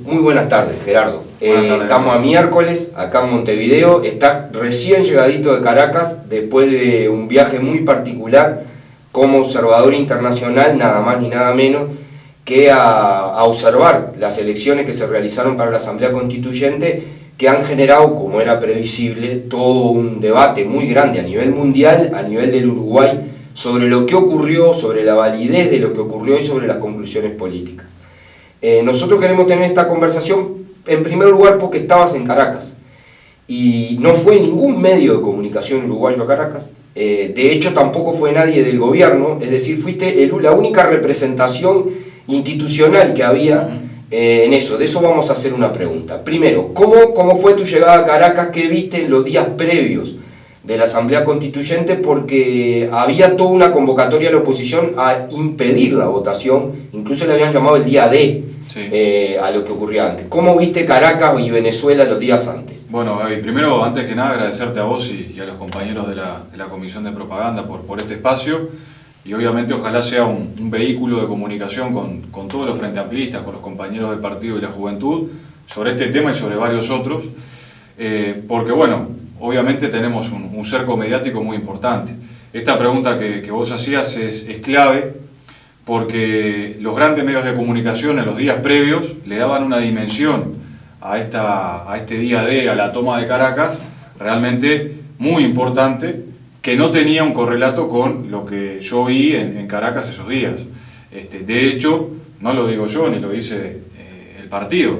Muy buenas tardes, Gerardo. Buenas tardes, Estamos a miércoles, acá en Montevideo. Está recién llegadito de Caracas, después de un viaje muy particular como observador internacional, nada más ni nada menos, que a observar las elecciones que se realizaron para la Asamblea Constituyente, que han generado, como era previsible, todo un debate muy grande a nivel mundial, a nivel del Uruguay, sobre lo que ocurrió, sobre la validez de lo que ocurrió y sobre las conclusiones políticas. Nosotros queremos tener esta conversación, en primer lugar, porque estabas en Caracas, y no fue ningún medio de comunicación uruguayo a Caracas. De hecho, tampoco fue nadie del gobierno, es decir, fuiste la única representación institucional que había en eso. De eso vamos a hacer una pregunta. Primero, ¿cómo fue tu llegada a Caracas? ¿Qué viste en los días previos de la Asamblea Constituyente? Porque había toda una convocatoria de la oposición a impedir la votación, incluso le habían llamado el día D, sí, a lo que ocurría antes. ¿Cómo viste Caracas y Venezuela los días antes? Bueno, primero, antes que nada, agradecerte a vos y a los compañeros de la Comisión de Propaganda por este espacio, y obviamente ojalá sea un vehículo de comunicación con todos los frente amplistas, con los compañeros del partido y la juventud, sobre este tema y sobre varios otros, porque bueno, obviamente tenemos un cerco mediático muy importante. Esta pregunta que vos hacías es clave, porque los grandes medios de comunicación en los días previos le daban una dimensión a este día D, a la toma de Caracas, realmente muy importante, que no tenía un correlato con lo que yo vi en Caracas esos días. De hecho, no lo digo yo ni lo dice el partido,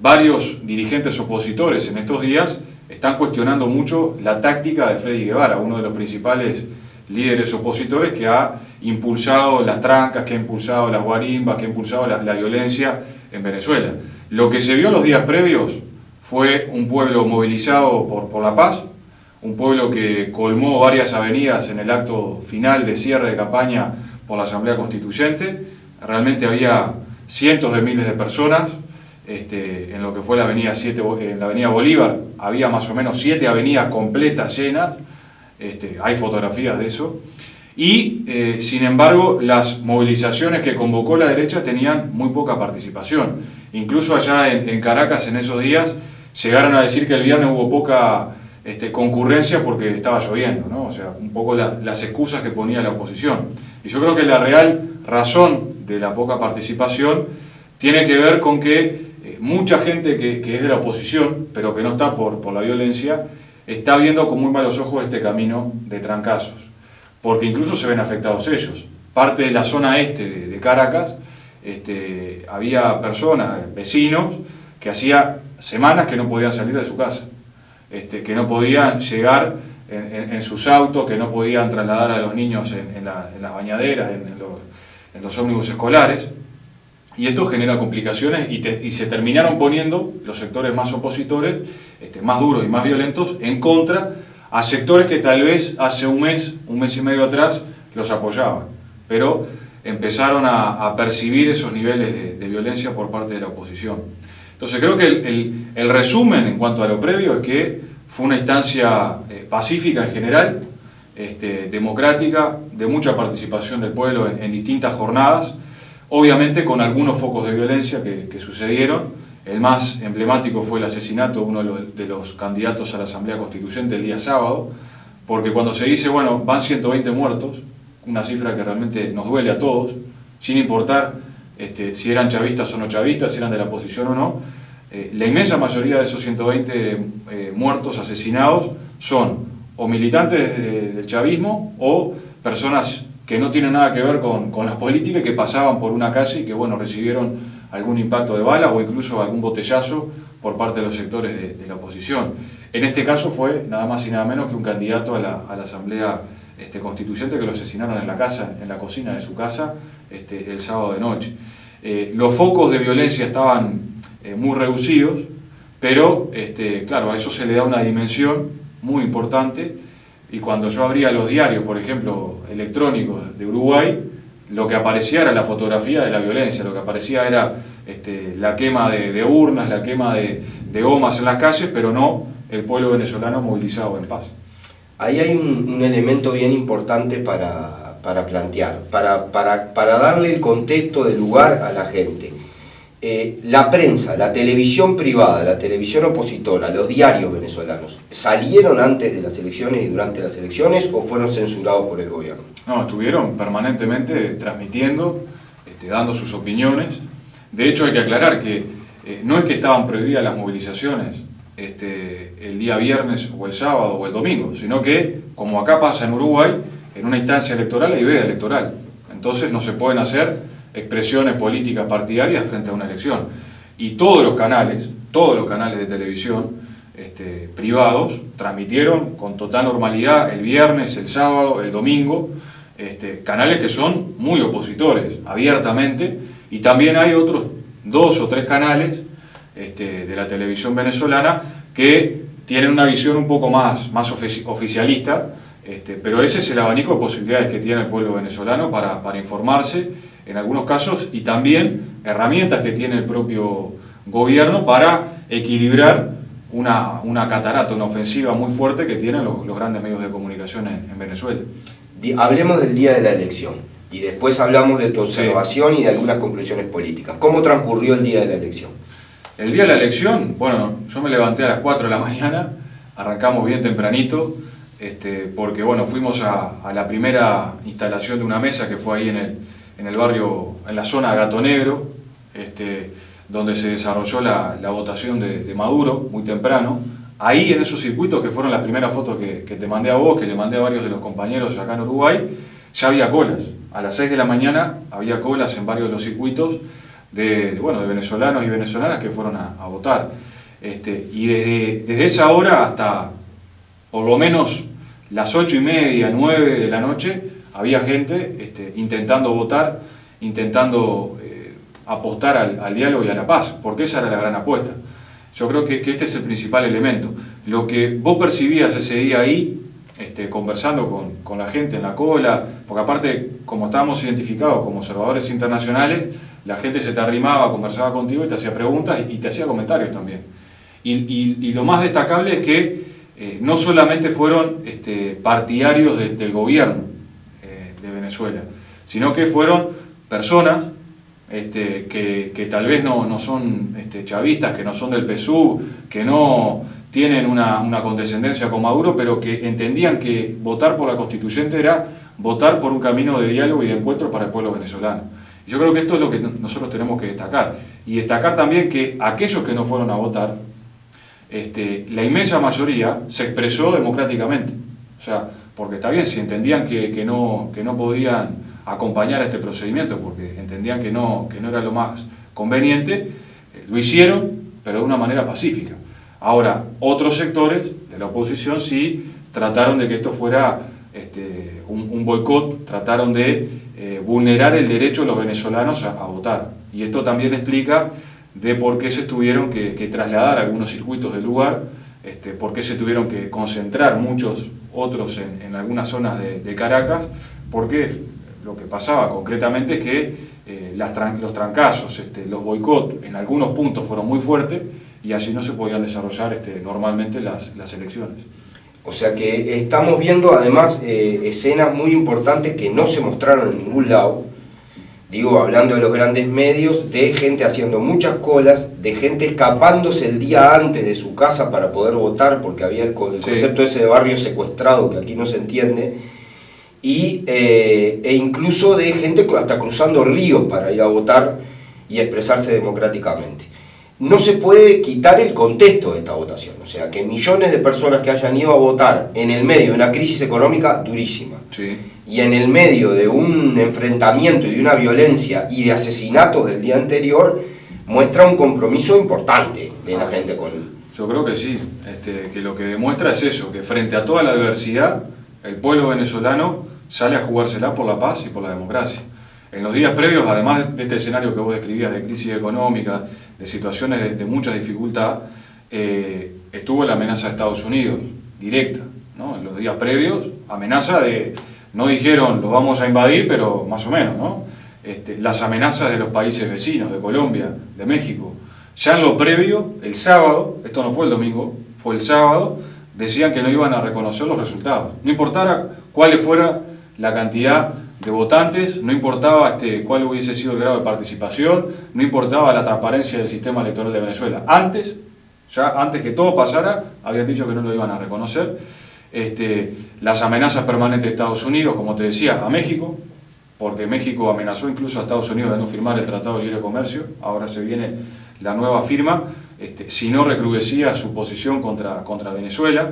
varios dirigentes opositores en estos días están cuestionando mucho la táctica de Freddy Guevara, uno de los principales líderes opositores que ha impulsado las trancas, que ha impulsado las guarimbas, que ha impulsado la violencia en Venezuela. Lo que se vio en los días previos fue un pueblo movilizado por la paz, un pueblo que colmó varias avenidas en el acto final de cierre de campaña por la Asamblea Constituyente. Realmente había cientos de miles de personas. En lo que fue la avenida en la avenida Bolívar había más o menos 7 avenidas completas llenas. Hay fotografías de eso. Y sin embargo, las movilizaciones que convocó la derecha tenían muy poca participación. Incluso allá en Caracas, en esos días, llegaron a decir que el viernes hubo poca concurrencia porque estaba lloviendo, ¿no? O sea, un poco las excusas que ponía la oposición. Y yo creo que la real razón de la poca participación tiene que ver con que mucha gente que es de la oposición, pero que no está por la violencia, está viendo con muy malos ojos este camino de trancazos, porque incluso se ven afectados ellos. Parte de la zona este de Caracas, había personas, vecinos, que hacía semanas que no podían salir de su casa, que no podían llegar en sus autos, que no podían trasladar a los niños en las bañaderas, en los ómnibus escolares. Y esto genera complicaciones y se terminaron poniendo los sectores más opositores, más duros y más violentos, en contra a sectores que tal vez hace un mes y medio atrás los apoyaban. Pero empezaron a percibir esos niveles de violencia por parte de la oposición. Entonces creo que el resumen en cuanto a lo previo es que fue una instancia pacífica en general, democrática, de mucha participación del pueblo en distintas jornadas, obviamente con algunos focos de violencia que sucedieron. El más emblemático fue el asesinato de uno de los candidatos a la Asamblea Constituyente el día sábado, porque cuando se dice, bueno, van 120 muertos, una cifra que realmente nos duele a todos, sin importar si eran chavistas o no chavistas, si eran de la oposición o no, la inmensa mayoría de esos 120 muertos, asesinados, son o militantes del chavismo o personas que no tienen nada que ver con la política y que pasaban por una calle y que, bueno, recibieron algún impacto de bala o incluso algún botellazo por parte de los sectores de la oposición. En este caso fue nada más y nada menos que un candidato a la Asamblea Constituyente que lo asesinaron en la casa, en la cocina de su casa, el sábado de noche. Los focos de violencia estaban muy reducidos, pero claro, a eso se le da una dimensión muy importante. Y cuando yo abría los diarios, por ejemplo, electrónicos de Uruguay, lo que aparecía era la fotografía de la violencia, lo que aparecía era la quema de urnas, la quema de gomas en las calles, pero no el pueblo venezolano movilizado en paz. Ahí hay un elemento bien importante para plantear, para darle el contexto del lugar a la gente. la prensa, la televisión privada, la televisión opositora, los diarios venezolanos, ¿salieron antes de las elecciones y durante las elecciones o fueron censurados por el gobierno? No, estuvieron permanentemente transmitiendo, dando sus opiniones. De hecho, hay que aclarar que no es que estaban prohibidas las movilizaciones el día viernes o el sábado o el domingo, sino que, como acá pasa en Uruguay, en una instancia electoral hay veda electoral. Entonces no se pueden hacer expresiones políticas partidarias frente a una elección. Y todos los canales de televisión privados transmitieron con total normalidad el viernes, el sábado, el domingo, canales que son muy opositores, abiertamente, y también hay otros 2 o 3 canales de la televisión venezolana que tienen una visión un poco más oficialista, pero ese es el abanico de posibilidades que tiene el pueblo venezolano para informarse en algunos casos, y también herramientas que tiene el propio gobierno para equilibrar una catarata, una ofensiva muy fuerte que tienen los grandes medios de comunicación en Venezuela. Hablemos del día de la elección y después hablamos de tu observación y de algunas conclusiones políticas. ¿Cómo transcurrió el día de la elección? El día de la elección, bueno, yo me levanté a las 4 de la mañana, arrancamos bien tempranito, porque bueno, fuimos a la primera instalación de una mesa que fue ahí en el barrio, en la zona de Gato Negro, donde se desarrolló la votación de Maduro, muy temprano. Ahí en esos circuitos, que fueron las primeras fotos que te mandé a vos, que le mandé a varios de los compañeros acá en Uruguay, ya había colas. A las 6 de la mañana había colas en varios de los circuitos de venezolanos y venezolanas que fueron a votar. Y desde esa hora hasta por lo menos las 8:30, 9 de la noche, había gente intentando votar, intentando apostar al diálogo y a la paz, porque esa era la gran apuesta. Yo creo que este es el principal elemento. Lo que vos percibías ese día ahí, conversando con la gente en la cola, porque aparte, como estábamos identificados como observadores internacionales, la gente se te arrimaba, conversaba contigo y te hacía preguntas y te hacía comentarios también. Y lo más destacable es que no solamente fueron partidarios del gobierno de Venezuela, sino que fueron personas que tal vez no son chavistas, que no son del PSUV, que no tienen una condescendencia con Maduro, pero que entendían que votar por la constituyente era votar por un camino de diálogo y de encuentro para el pueblo venezolano. Y yo creo que esto es lo que nosotros tenemos que destacar. Y destacar también que aquellos que no fueron a votar, la inmensa mayoría se expresó democráticamente. O sea, porque está bien, si entendían que no podían acompañar a este procedimiento, porque entendían que no era lo más conveniente, lo hicieron, pero de una manera pacífica. Ahora, otros sectores de la oposición sí trataron de que esto fuera un boicot, trataron de vulnerar el derecho de los venezolanos a votar. Y esto también explica de por qué se tuvieron que trasladar algunos circuitos del lugar, por qué se tuvieron que concentrar muchos otros en algunas zonas de Caracas, porque lo que pasaba concretamente es que los trancazos, los boicots en algunos puntos fueron muy fuertes y así no se podían desarrollar normalmente las elecciones. O sea que estamos viendo además escenas muy importantes que no se mostraron en ningún lado, digo, hablando de los grandes medios, de gente haciendo muchas colas, de gente escapándose el día antes de su casa para poder votar, porque había el concepto ese de barrio secuestrado que aquí no se entiende, e incluso de gente hasta cruzando ríos para ir a votar y expresarse democráticamente. No se puede quitar el contexto de esta votación, o sea, que millones de personas que hayan ido a votar en el medio de una crisis económica durísima, y en el medio de un enfrentamiento y de una violencia y de asesinatos del día anterior, muestra un compromiso importante de la gente con... Yo creo que sí, que lo que demuestra es eso, que frente a toda la adversidad, el pueblo venezolano sale a jugársela por la paz y por la democracia. En los días previos, además de este escenario que vos describías de crisis económica, de situaciones de mucha dificultad, estuvo la amenaza de Estados Unidos, directa, ¿no? En los días previos, amenaza de, no dijeron los vamos a invadir, pero más o menos, ¿no? Las amenazas de los países vecinos, de Colombia, de México. Ya en lo previo, el sábado, esto no fue el domingo, fue el sábado, decían que no iban a reconocer los resultados. No importara cuál fuera la cantidad de votantes, no importaba cuál hubiese sido el grado de participación, no importaba la transparencia del sistema electoral de Venezuela. Antes que todo pasara, habían dicho que no lo iban a reconocer. Las amenazas permanentes de Estados Unidos, como te decía, a México, porque México amenazó incluso a Estados Unidos de no firmar el Tratado de Libre Comercio, ahora se viene la nueva firma, si no recrudecía su posición contra Venezuela,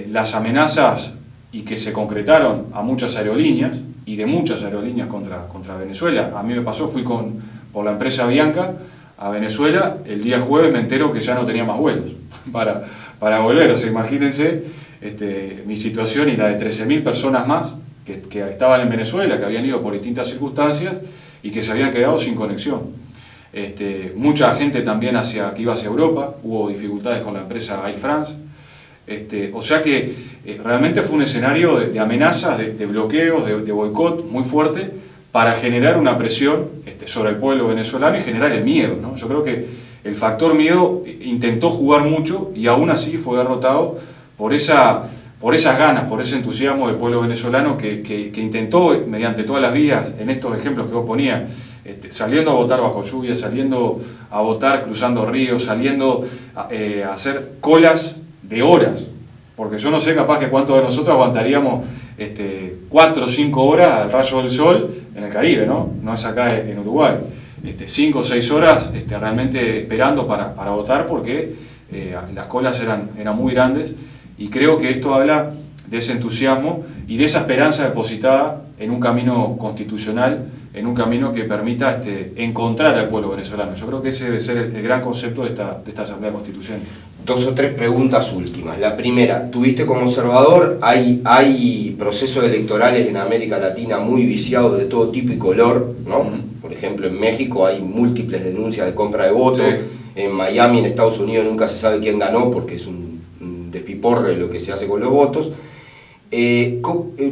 las amenazas y que se concretaron a muchas aerolíneas, y de muchas aerolíneas contra Venezuela. A mí me pasó, fui por la empresa Avianca a Venezuela, el día jueves me entero que ya no tenía más vuelos para volver. O sea, imagínense mi situación y la de 13.000 personas más que estaban en Venezuela, que habían ido por distintas circunstancias y que se habían quedado sin conexión. Mucha gente también que iba hacia Europa, hubo dificultades con la empresa Air France. O sea que realmente fue un escenario de amenazas, de bloqueos, de boicot muy fuerte para generar una presión sobre el pueblo venezolano y generar el miedo, ¿no? Yo creo que el factor miedo intentó jugar mucho y aún así fue derrotado por esas ganas, por ese entusiasmo del pueblo venezolano que intentó, mediante todas las vías, en estos ejemplos que vos ponías, saliendo a votar bajo lluvia, saliendo a votar cruzando ríos, saliendo a hacer colas de horas, porque yo no sé capaz que cuántos de nosotros aguantaríamos 4 o 5 horas al rayo del sol en el Caribe, no es acá en Uruguay, 5 o 6 horas realmente esperando para votar, porque las colas eran muy grandes, y creo que esto habla de ese entusiasmo y de esa esperanza depositada en un camino constitucional, en un camino que permita encontrar al pueblo venezolano. Yo creo que ese debe ser el gran concepto de esta Asamblea Constituyente. 2 o 3 preguntas últimas. La primera, tuviste como observador, hay procesos electorales en América Latina muy viciados de todo tipo y color, ¿no? Por ejemplo, en México hay múltiples denuncias de compra de votos, sí. En Miami, en Estados Unidos, nunca se sabe quién ganó porque es un despiporre lo que se hace con los votos.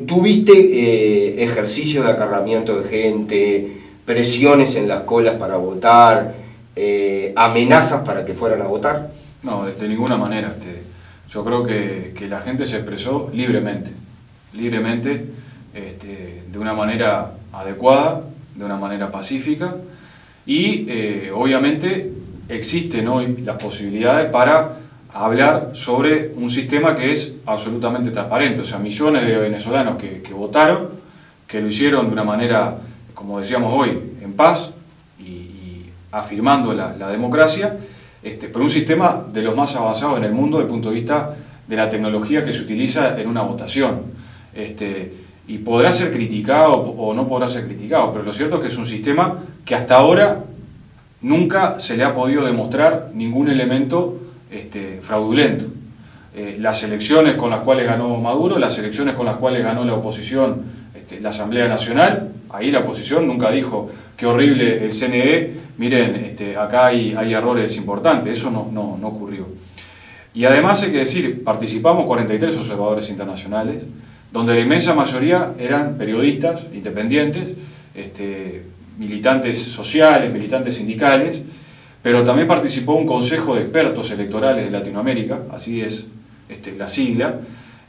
¿Tuviste ejercicios de acarramiento de gente, presiones en las colas para votar, amenazas para que fueran a votar? No, de ninguna manera. Yo creo que la gente se expresó libremente, de una manera adecuada, de una manera pacífica, y obviamente existen hoy las posibilidades para hablar sobre un sistema que es absolutamente transparente. O sea, millones de venezolanos que votaron, que lo hicieron de una manera, como decíamos hoy, en paz y afirmando la democracia, pero un sistema de los más avanzados en el mundo desde el punto de vista de la tecnología que se utiliza en una votación. Y podrá ser criticado o no podrá ser criticado, pero lo cierto es que es un sistema que hasta ahora nunca se le ha podido demostrar ningún elemento fraudulento. Las elecciones con las cuales ganó Maduro, las elecciones con las cuales ganó la oposición, la Asamblea Nacional, ahí la oposición nunca dijo qué horrible el CNE, miren, acá hay errores importantes. Eso no ocurrió. Y además hay que decir, participamos 43 observadores internacionales, donde la inmensa mayoría eran periodistas independientes, militantes sociales, militantes sindicales, pero también participó un consejo de expertos electorales de Latinoamérica, así es la sigla,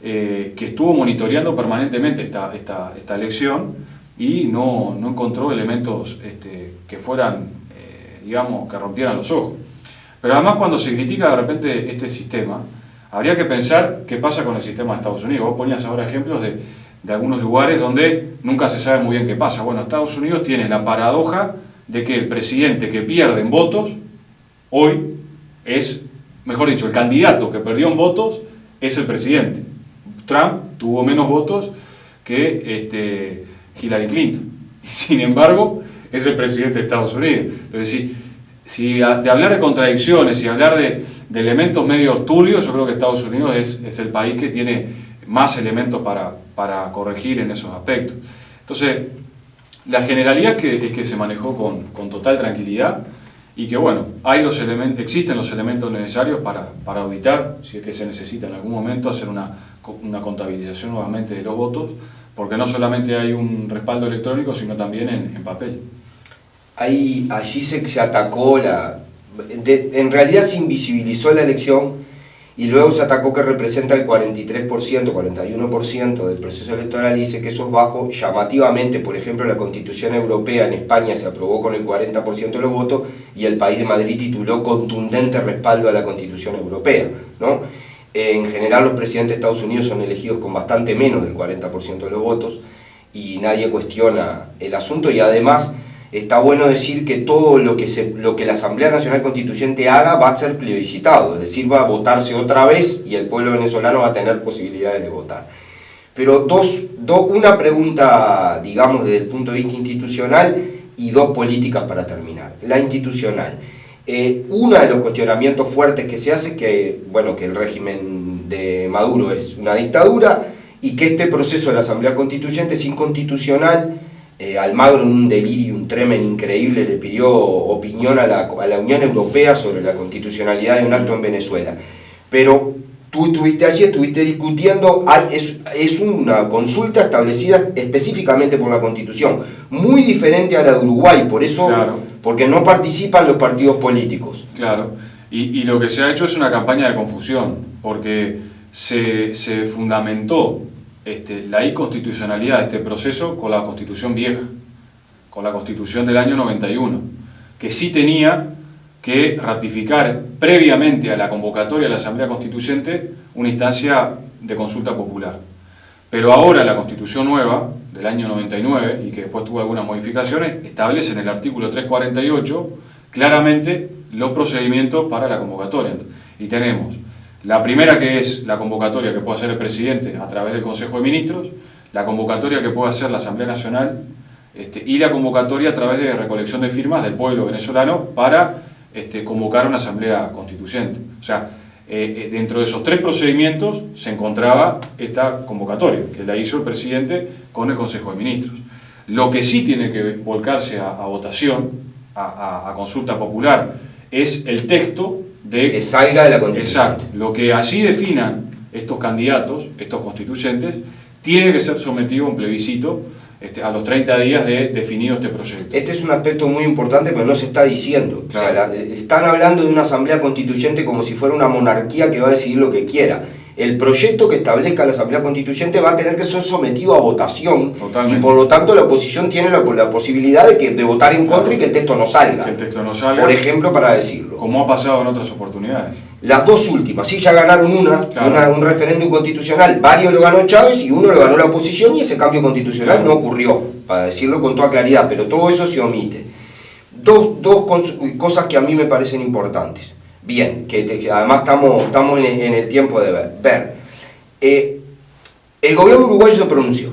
que estuvo monitoreando permanentemente esta elección y no encontró elementos que fueran, digamos, que rompieran los ojos. Pero además, cuando se critica de repente este sistema, habría que pensar qué pasa con el sistema de Estados Unidos. Vos ponías ahora ejemplos de algunos lugares donde nunca se sabe muy bien qué pasa. Bueno, Estados Unidos tiene la paradoja de que el presidente que pierde en votos, hoy es, mejor dicho, el candidato que perdió en votos es el presidente. Trump tuvo menos votos que Hillary Clinton. Sin embargo, es el presidente de Estados Unidos. Entonces, si de hablar de contradicciones y hablar de elementos medio turbios, yo creo que Estados Unidos es el país que tiene más elementos para corregir en esos aspectos. Entonces, la generalidad es que se manejó con total tranquilidad y que, bueno, existen los elementos necesarios para auditar, si es que se necesita en algún momento hacer una contabilización nuevamente de los votos, porque no solamente hay un respaldo electrónico, sino también en papel. Allí se atacó en realidad se invisibilizó la elección y luego se atacó que representa el 43%, 41% del proceso electoral, y dice que eso es bajo. Llamativamente, por ejemplo, la Constitución Europea en España se aprobó con el 40% de los votos, y el País de Madrid tituló contundente respaldo a la Constitución Europea, ¿no? En general los presidentes de Estados Unidos son elegidos con bastante menos del 40% de los votos, y nadie cuestiona el asunto, y además está bueno decir que todo lo que la Asamblea Nacional Constituyente haga va a ser plebiscitado, es decir, va a votarse otra vez y el pueblo venezolano va a tener posibilidades de votar. Pero una pregunta, digamos, desde el punto de vista institucional, y dos políticas para terminar. La institucional. Uno de los cuestionamientos fuertes que se hace es que, bueno, que el régimen de Maduro es una dictadura y que este proceso de la Asamblea Constituyente es inconstitucional. Almagro, en un delirio, un tremen increíble, le pidió opinión a la Unión Europea sobre la constitucionalidad de un acto en Venezuela. Pero tú estuviste allí, estuviste discutiendo, es una consulta establecida específicamente por la Constitución, muy diferente a la de Uruguay, por eso, claro, porque no participan los partidos políticos. Claro, y lo que se ha hecho es una campaña de confusión, porque se fundamentó la inconstitucionalidad de este proceso con la Constitución vieja, con la Constitución del año 91, que sí tenía que ratificar previamente a la convocatoria de la Asamblea Constituyente una instancia de consulta popular. Pero ahora la Constitución nueva, del año 99, y que después tuvo algunas modificaciones, establece en el artículo 348 claramente los procedimientos para la convocatoria. Y tenemos la primera, que es la convocatoria que puede hacer el presidente a través del Consejo de Ministros, la convocatoria que puede hacer la Asamblea Nacional, y la convocatoria a través de recolección de firmas del pueblo venezolano para convocar una Asamblea Constituyente. O sea, dentro de esos tres procedimientos se encontraba esta convocatoria, que la hizo el presidente con el Consejo de Ministros. Lo que sí tiene que volcarse a votación, a consulta popular, es el texto que salga de la Constitución. Exacto. Lo que así definan estos candidatos, estos constituyentes, tiene que ser sometido a un plebiscito a los 30 días de definido este proyecto. Este es un aspecto muy importante, pero no se está diciendo. Claro. O sea, están hablando de una Asamblea Constituyente como si fuera una monarquía que va a decidir lo que quiera. El proyecto que establezca la Asamblea Constituyente va a tener que ser sometido a votación. Totalmente. Y por lo tanto la oposición tiene la posibilidad de votar en contra, claro, y que el texto no salga. Que el texto no salga. Por ejemplo, para decirlo. Como ha pasado en otras oportunidades. Las dos últimas, sí, ya ganaron un referéndum constitucional, varios lo ganó Chávez y uno lo ganó la oposición, y ese cambio constitucional, claro, no ocurrió, para decirlo con toda claridad, pero todo eso se omite. Dos cosas que a mí me parecen importantes. Bien, que además estamos en el tiempo de ver. El gobierno uruguayo se pronunció,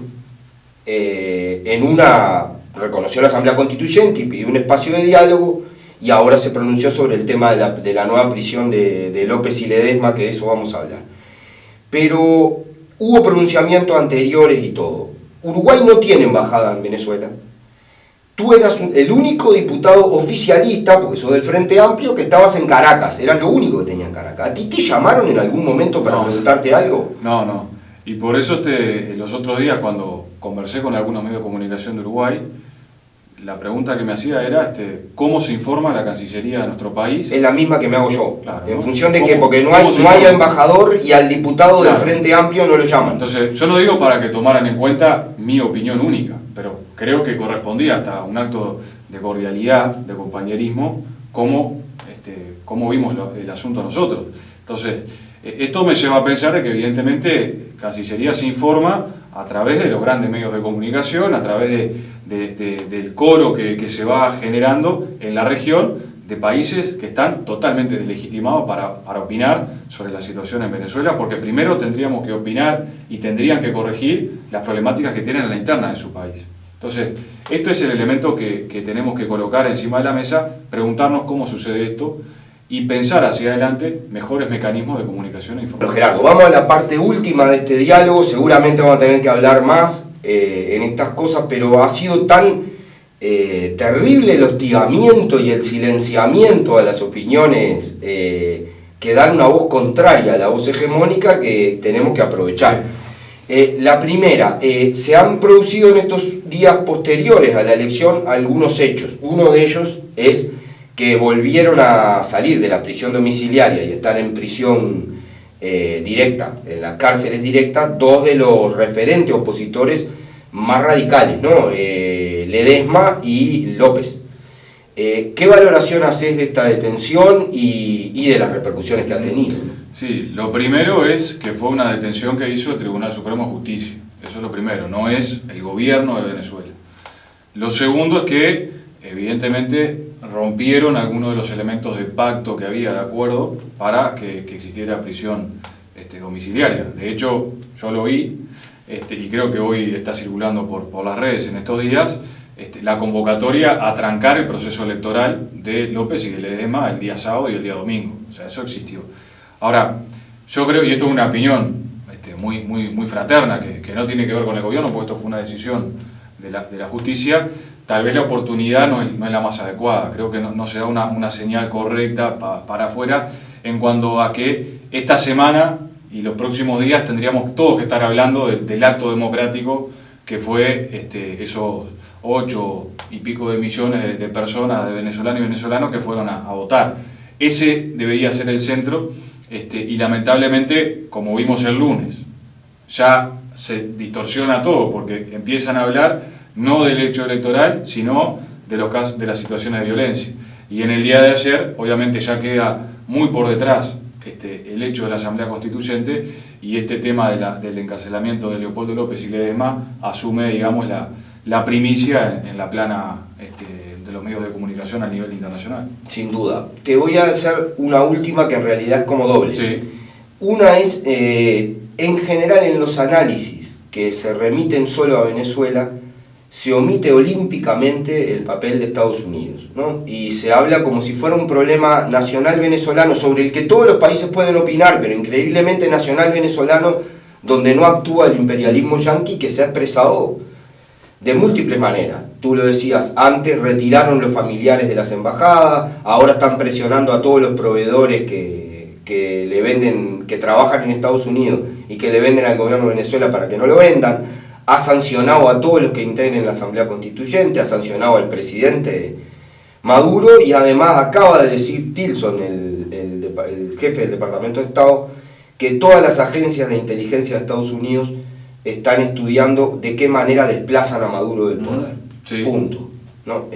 reconoció la Asamblea Constituyente y pidió un espacio de diálogo, y ahora se pronunció sobre el tema de la nueva prisión de López y Ledesma, que de eso vamos a hablar. Pero hubo pronunciamientos anteriores y todo. Uruguay no tiene embajada en Venezuela. Tú eras el único diputado oficialista, porque sos del Frente Amplio, que estabas en Caracas. Eras lo único que tenía en Caracas. ¿A ti te llamaron en algún momento para preguntarte algo? No. Y por eso los otros días, cuando conversé con algunos medios de comunicación de Uruguay, la pregunta que me hacía era ¿cómo se informa la Cancillería de nuestro país? Es la misma que me hago yo. Claro, en función de que, porque no hay embajador y al diputado, claro, del Frente Amplio no lo llaman. Entonces, yo no digo para que tomaran en cuenta mi opinión única, pero creo que correspondía hasta un acto de cordialidad, de compañerismo, cómo vimos el asunto nosotros. Entonces, esto me lleva a pensar de que evidentemente Cancillería se informa a través de los grandes medios de comunicación, a través del coro que se va generando en la región, de países que están totalmente deslegitimados para opinar sobre la situación en Venezuela, porque primero tendríamos que opinar y tendrían que corregir las problemáticas que tienen en la interna de su país. Entonces, esto es el elemento que tenemos que colocar encima de la mesa, preguntarnos cómo sucede esto y pensar hacia adelante mejores mecanismos de comunicación e información. Pero Gerardo, vamos a la parte última de este diálogo, seguramente vamos a tener que hablar más en estas cosas, pero ha sido tan terrible el hostigamiento y el silenciamiento a las opiniones que dan una voz contraria a la voz hegemónica, que tenemos que aprovechar. La primera, se han producido en estos días posteriores a la elección algunos hechos. Uno de ellos es que volvieron a salir de la prisión domiciliaria y estar en prisión directa, en las cárceles directas, dos de los referentes opositores más radicales, ¿no? Ledesma y López. ¿Qué valoración haces de esta detención y de las repercusiones que ha tenido? Sí, lo primero es que fue una detención que hizo el Tribunal Supremo de Justicia. Eso es lo primero, no es el gobierno de Venezuela. Lo segundo es que, evidentemente, rompieron algunos de los elementos de pacto que había de acuerdo para que existiera prisión domiciliaria. De hecho, yo lo vi, y creo que hoy está circulando por las redes en estos días, la convocatoria a trancar el proceso electoral de López y de Ledesma el día sábado y el día domingo. O sea, eso existió. Ahora, yo creo, y esto es una opinión muy fraterna, que no tiene que ver con el gobierno, porque esto fue una decisión de la justicia, tal vez la oportunidad no es la más adecuada. Creo que no se da una señal correcta para afuera en cuanto a que esta semana y los próximos días tendríamos todos que estar hablando del acto democrático que fue esos 8 y pico de millones de personas, de venezolanos y venezolanos que fueron a votar. Ese debería ser el centro, y lamentablemente, como vimos el lunes, ya se distorsiona todo porque empiezan a hablar no del hecho electoral, sino de los casos, de las situaciones de violencia. Y en el día de ayer, obviamente, ya queda muy por detrás el hecho de la Asamblea Constituyente, y este tema del encarcelamiento de Leopoldo López y Ledesma asume, digamos, la primicia en la plana de los medios de comunicación a nivel internacional. Sin duda. Te voy a hacer una última que en realidad es como doble. Sí. Una es, en general, en los análisis que se remiten solo a Venezuela, se omite olímpicamente el papel de Estados Unidos, ¿no? Y se habla como si fuera un problema nacional venezolano sobre el que todos los países pueden opinar, pero increíblemente nacional venezolano, donde no actúa el imperialismo yanqui, que se ha expresado de múltiples maneras. Tú lo decías, antes retiraron los familiares de las embajadas, ahora están presionando a todos los proveedores que le venden, que trabajan en Estados Unidos y que le venden al gobierno de Venezuela para que no lo vendan. Ha sancionado a todos los que integren la Asamblea Constituyente, ha sancionado al presidente Maduro, y además acaba de decir Tillerson, el jefe del Departamento de Estado, que todas las agencias de inteligencia de Estados Unidos están estudiando de qué manera desplazan a Maduro del poder. Sí. Punto, ¿no?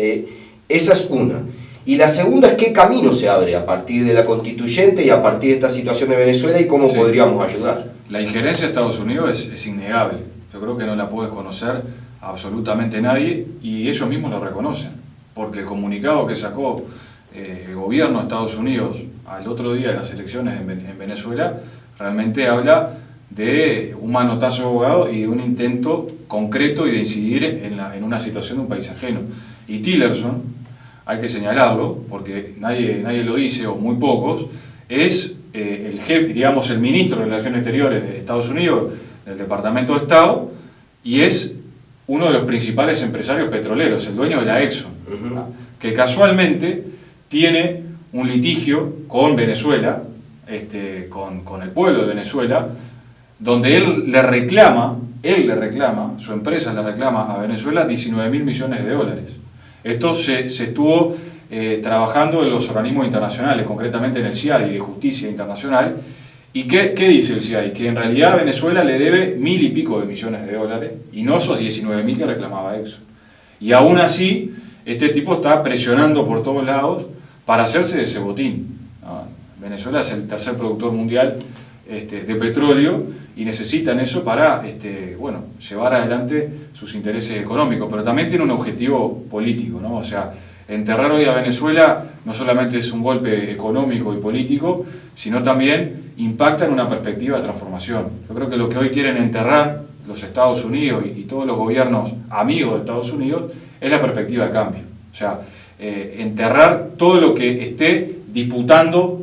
Esa es una. Y la segunda es qué camino se abre a partir de la Constituyente y a partir de esta situación de Venezuela y cómo podríamos ayudar. La injerencia de Estados Unidos es innegable. Yo creo que no la puede conocer absolutamente nadie, y ellos mismos lo reconocen, porque el comunicado que sacó el gobierno de Estados Unidos al otro día de las elecciones en Venezuela realmente habla de un manotazo de abogado y de un intento concreto y de incidir en una situación de un país ajeno. Y Tillerson, hay que señalarlo, porque nadie lo dice, o muy pocos, es el jefe, digamos, el ministro de Relaciones Exteriores de Estados Unidos, del Departamento de Estado, y es uno de los principales empresarios petroleros, el dueño de la Exxon, que casualmente tiene un litigio con Venezuela, con el pueblo de Venezuela, donde él le reclama, su empresa le reclama a Venezuela 19.000 millones de dólares. Esto se estuvo trabajando en los organismos internacionales, concretamente en el CIADI de Justicia Internacional. ¿Y qué dice el CIADI? Que en realidad Venezuela le debe 1.000 y pico de millones de dólares, y no esos 19.000 que reclamaba Exxon. Y aún así, este tipo está presionando por todos lados para hacerse de ese botín. Venezuela es el tercer productor mundial de petróleo, y necesitan eso para llevar adelante sus intereses económicos, pero también tiene un objetivo político, ¿no? O sea, enterrar hoy a Venezuela no solamente es un golpe económico y político, sino también impacta en una perspectiva de transformación. Yo creo que lo que hoy quieren enterrar los Estados Unidos y todos los gobiernos amigos de Estados Unidos es la perspectiva de cambio. O sea, enterrar todo lo que esté disputando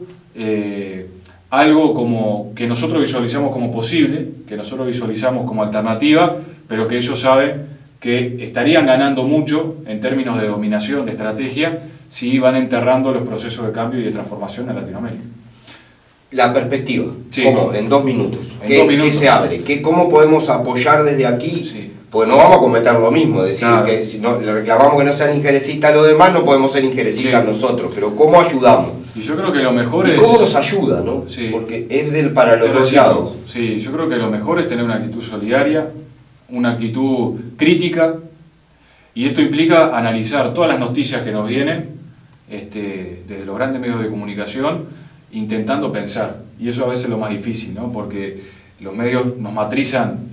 algo como que nosotros visualizamos como posible, que nosotros visualizamos como alternativa, pero que ellos saben que estarían ganando mucho en términos de dominación, de estrategia, si van enterrando los procesos de cambio y de transformación en Latinoamérica. La perspectiva, sí. ¿Cómo? En 2 minutos. ¿Qué se abre? ¿Cómo podemos apoyar desde aquí? Sí. Pues no vamos a cometer lo mismo, es decir, claro, que si no, le reclamamos que no sean injerencistas a los demás, no podemos ser injerencistas sí, nosotros, pero ¿cómo ayudamos? Y yo creo que lo mejor ¿Y es... cómo nos ayuda, no? Sí. Porque es para los dos lados. Sí, yo creo que lo mejor es tener una actitud solidaria, una actitud crítica, y esto implica analizar todas las noticias que nos vienen desde los grandes medios de comunicación, intentando pensar. Y eso a veces es lo más difícil, ¿no? Porque los medios nos matrizan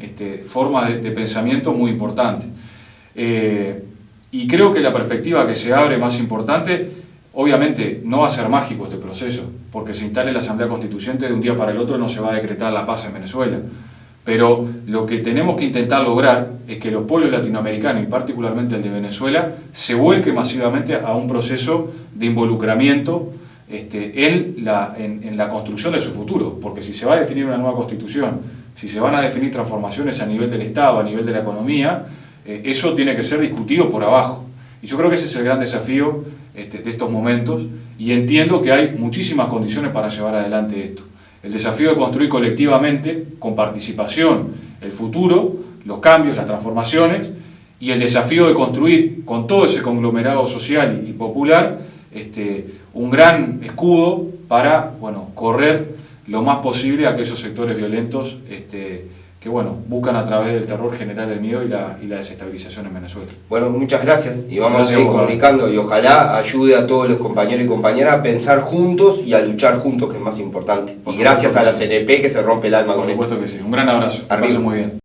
formas de pensamiento muy importantes. Y creo que la perspectiva que se abre más importante, obviamente no va a ser mágico este proceso, porque se instale la Asamblea Constituyente de un día para el otro no se va a decretar la paz en Venezuela. Pero lo que tenemos que intentar lograr es que los pueblos latinoamericanos, y particularmente el de Venezuela, se vuelque masivamente a un proceso de involucramiento en la construcción de su futuro. Porque si se va a definir una nueva constitución, si se van a definir transformaciones a nivel del Estado, a nivel de la economía, eso tiene que ser discutido por abajo. Y yo creo que ese es el gran desafío de estos momentos, y entiendo que hay muchísimas condiciones para llevar adelante esto. El desafío de construir colectivamente, con participación, el futuro, los cambios, las transformaciones, y el desafío de construir con todo ese conglomerado social y popular un gran escudo para correr lo más posible a aquellos sectores violentos que buscan a través del terror generar el miedo y la desestabilización en Venezuela. Bueno, muchas gracias y vamos a seguir comunicando y ojalá ayude a todos los compañeros y compañeras a pensar juntos y a luchar juntos, que es más importante. Y gracias a la CNP que se rompe el alma con esto. Por supuesto que sí. Un gran abrazo. Que pasen muy bien.